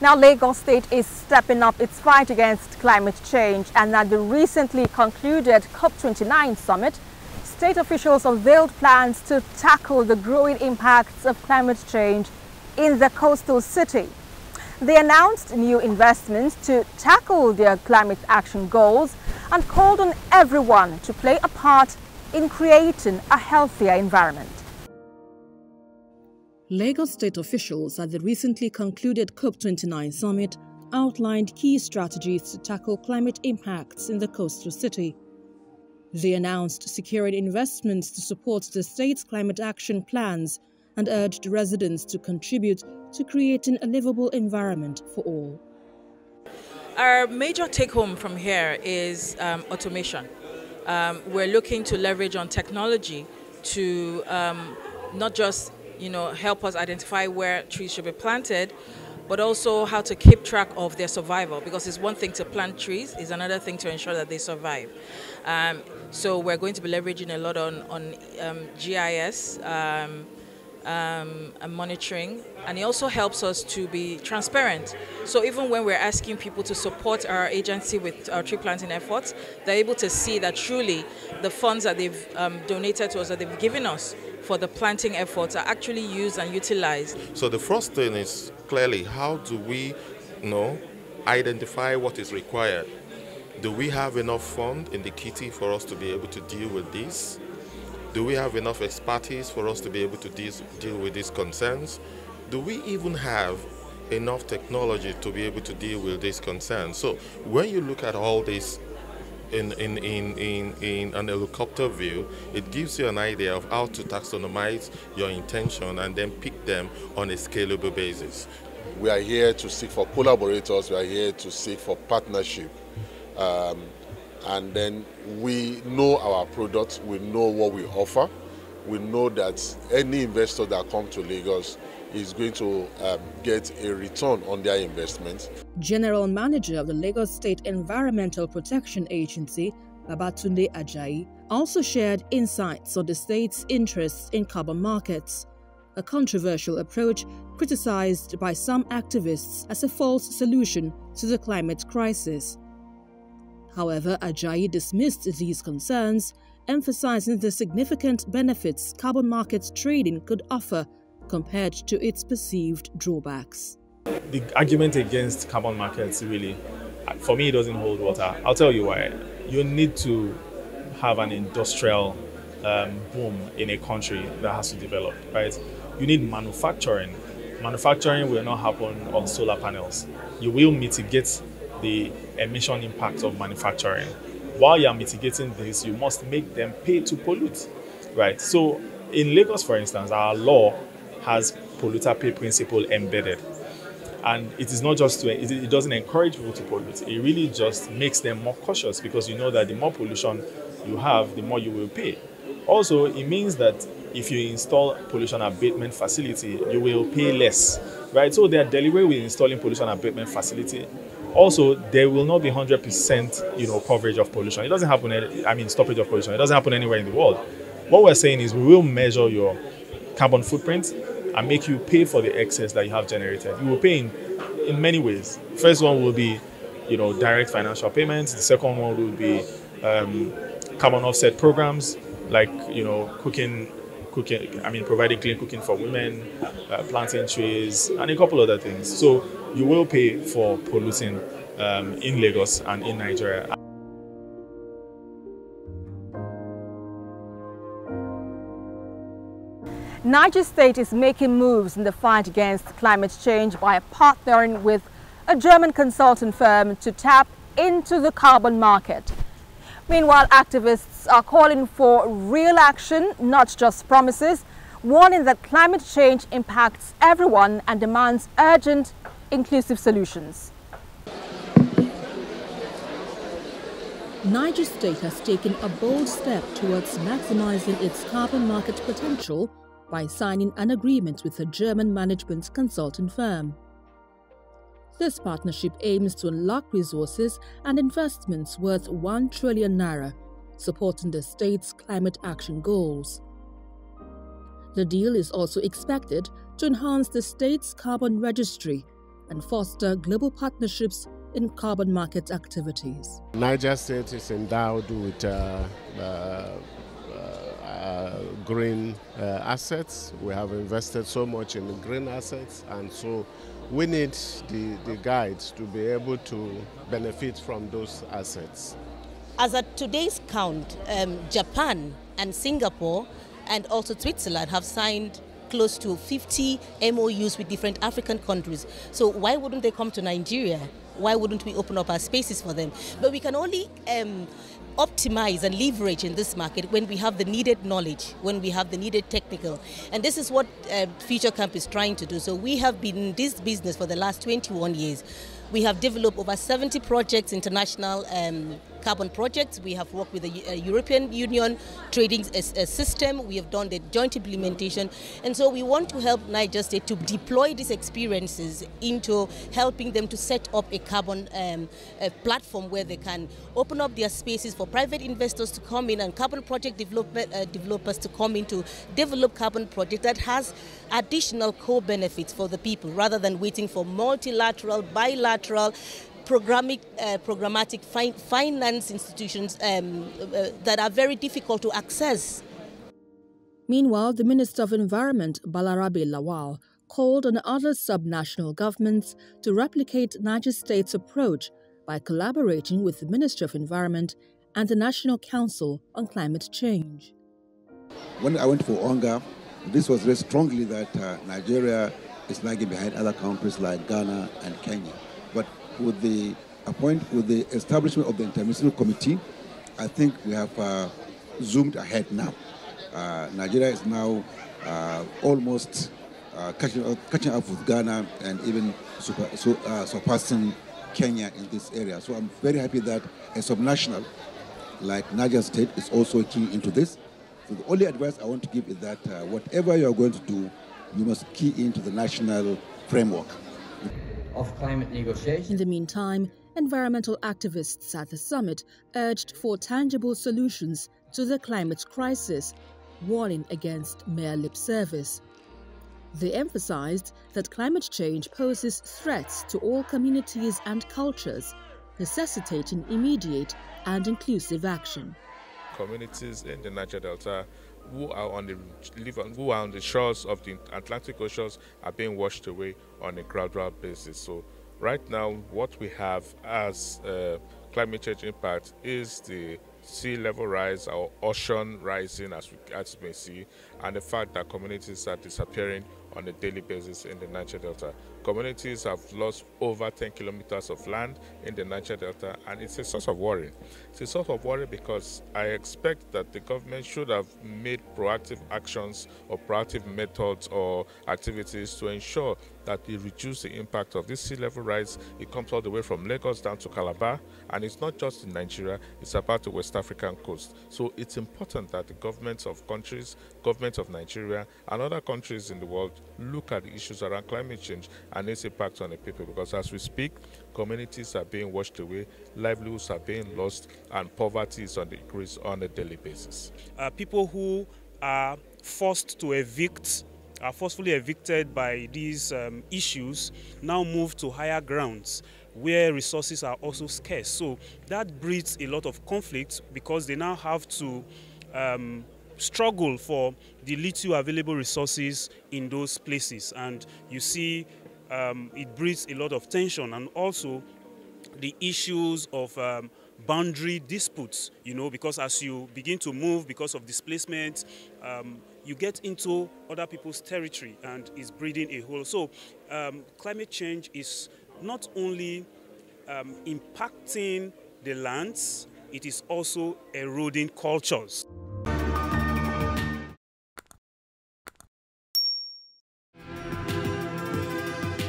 Now, Lagos State is stepping up its fight against climate change, and at the recently concluded COP29 summit, state officials unveiled plans to tackle the growing impacts of climate change in the coastal city. They announced new investments to tackle their climate action goals and called on everyone to play a part in creating a healthier environment. Lagos state officials at the recently concluded COP29 summit outlined key strategies to tackle climate impacts in the coastal city. They announced securing investments to support the state's climate action plans and urged residents to contribute to creating a livable environment for all. Our major take-home from here is automation. We're looking to leverage on technology to not just help us identify where trees should be planted, but also how to keep track of their survival, because it's one thing to plant trees, it's another thing to ensure that they survive. So we're going to be leveraging a lot on GIS and monitoring, and it also helps us to be transparent. So even when we're asking people to support our agency with our tree planting efforts, they're able to see that truly the funds that they've donated to us, that they've given us for the planting efforts, are actually used and utilized. So the first thing is clearly, how do we identify what is required? Do we have enough fund in the kitty for us to be able to deal with this? Do we have enough expertise for us to be able to deal with these concerns? Do we even have enough technology to be able to deal with these concerns? So when you look at all this in an helicopter view, it gives you an idea of how to taxonomize your intention and then pick them on a scalable basis. We are here to seek for collaborators, we are here to seek for partnership. And then we know our products, we know what we offer. We know that any investor that comes to Lagos is going to get a return on their investment. General Manager of the Lagos State Environmental Protection Agency, Babatunde Ajayi, also shared insights on the state's interests in carbon markets, a controversial approach criticized by some activists as a false solution to the climate crisis. However, Ajayi dismissed these concerns, emphasizing the significant benefits carbon markets trading could offer compared to its perceived drawbacks. The argument against carbon markets really, for me, it doesn't hold water. I'll tell you why. You need to have an industrial boom in a country that has to develop, right? You need manufacturing. Manufacturing will not happen on solar panels. You will mitigate the emission impact of manufacturing. While you are mitigating this, you must make them pay to pollute, right? So in Lagos, for instance, our law has polluter pay principle embedded. And it is not just it doesn't encourage people to pollute. It really just makes them more cautious, because you know that the more pollution you have, the more you will pay. Also, it means that if you install pollution abatement facility, you will pay less, right? So they are deliberate with installing pollution abatement facility. Also, there will not be 100% coverage of pollution. It doesn't happen, stoppage of pollution. It doesn't happen anywhere in the world. What we're saying is we will measure your carbon footprint and make you pay for the excess that you have generated. You will pay in many ways. First one will be, direct financial payments. The second one will be carbon offset programs, like, providing clean cooking for women, planting trees, and a couple other things. So you will pay for polluting in Lagos and in Nigeria. Niger State is making moves in the fight against climate change by partnering with a German consulting firm to tap into the carbon market. Meanwhile, activists are calling for real action, not just promises, warning that climate change impacts everyone and demands urgent, inclusive solutions. Niger State has taken a bold step towards maximizing its carbon market potential by signing an agreement with a German management consulting firm. This partnership aims to unlock resources and investments worth 1 trillion naira, supporting the state's climate action goals. The deal is also expected to enhance the state's carbon registry and foster global partnerships in carbon market activities. Niger State is endowed with green assets. We have invested so much in the green assets, and so we need the guides to be able to benefit from those assets. As at today's count, Japan and Singapore and also Switzerland have signed close to 50 MOUs with different African countries. So why wouldn't they come to Nigeria? Why wouldn't we open up our spaces for them? But we can only optimize and leverage in this market when we have the needed knowledge, when we have the needed technical. And this is what Future Camp is trying to do. So we have been in this business for the last 21 years. We have developed over 70 projects, international carbon projects. We have worked with the European Union trading system. We have done the joint implementation. And so we want to help Niger State to deploy these experiences into helping them to set up a carbon platform where they can open up their spaces for private investors to come in and carbon project developers to come in to develop carbon projects that has additional co-benefits for the people rather than waiting for multilateral, bilateral, programmatic finance institutions that are very difficult to access. Meanwhile, the Minister of Environment, Balarabe Lawal, called on other subnational governments to replicate Niger State's approach by collaborating with the Ministry of Environment and the National Council on Climate Change. When I went for ONGA, this was very strongly that Nigeria is lagging behind other countries like Ghana and Kenya. But with the establishment of the Interministerial Committee, I think we have zoomed ahead now. Nigeria is now almost catching up with Ghana and even surpassing Kenya in this area. So I'm very happy that a subnational like Niger State is also keying into this. So the only advice I want to give is that whatever you are going to do, you must key into the national framework of climate negotiations. In the meantime, environmental activists at the summit urged for tangible solutions to the climate crisis, warning against mere lip service. They emphasized that climate change poses threats to all communities and cultures, necessitating immediate and inclusive action. Communities in the Niger Delta who are on the shores of the Atlantic Oceans are being washed away on a gradual basis. So right now what we have as climate change impact is the sea level rise or ocean rising, as you may see, and the fact that communities are disappearing on a daily basis in the Niger Delta. Communities have lost over 10 kilometers of land in the Niger Delta, and it's a source of worry. It's a source of worry because I expect that the government should have made proactive actions or proactive methods or activities to ensure that they reduce the impact of this sea level rise. It comes all the way from Lagos down to Calabar, and it's not just in Nigeria, it's about the West African coast. So it's important that the governments of countries, government of Nigeria, and other countries in the world look at the issues around climate change and its impact on the people, because as we speak, communities are being washed away, livelihoods are being lost, and poverty is on the increase on a daily basis. People who are forced to evict, are forcefully evicted by these issues, now move to higher grounds where resources are also scarce. So that breeds a lot of conflict because they now have to struggle for the little available resources in those places, and you see it breeds a lot of tension, and also the issues of boundary disputes, because as you begin to move because of displacement, you get into other people's territory and is breeding a hole. So climate change is not only impacting the lands, it is also eroding cultures.